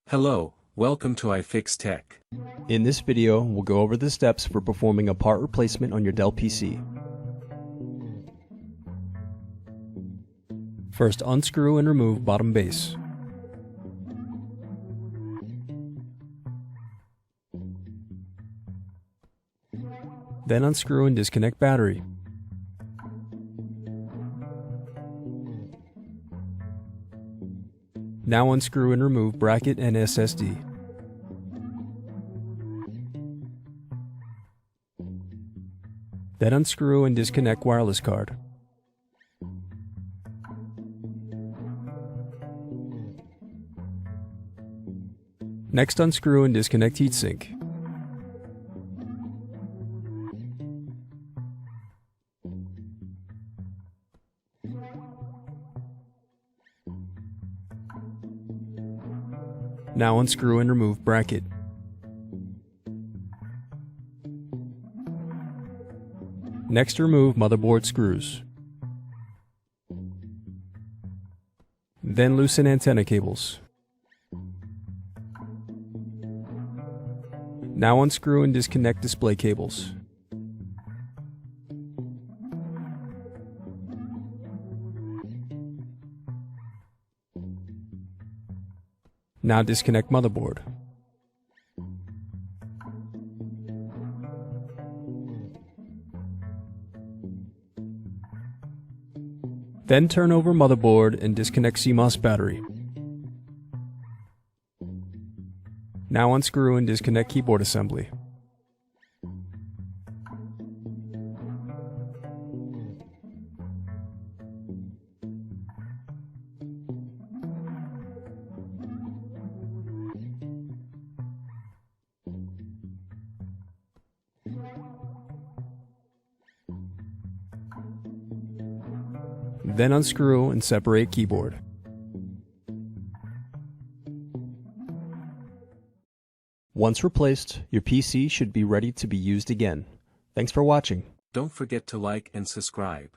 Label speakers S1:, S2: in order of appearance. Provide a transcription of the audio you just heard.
S1: Hello, welcome to iFixTech.
S2: In this video, we'll go over the steps for performing a part replacement on your Dell PC. First, unscrew and remove bottom base. Then unscrew and disconnect battery. Now unscrew and remove bracket and SSD. Then unscrew and disconnect wireless card. Next, unscrew and disconnect heatsink. Now unscrew and remove bracket. Next, remove motherboard screws. Then loosen antenna cables. Now unscrew and disconnect display cables. Now disconnect motherboard. Then turn over motherboard and disconnect CMOS battery. Now unscrew and disconnect keyboard assembly. Then unscrew and separate keyboard. Once replaced, your PC should be ready to be used again. Thanks for watching.
S1: Don't forget to like and subscribe.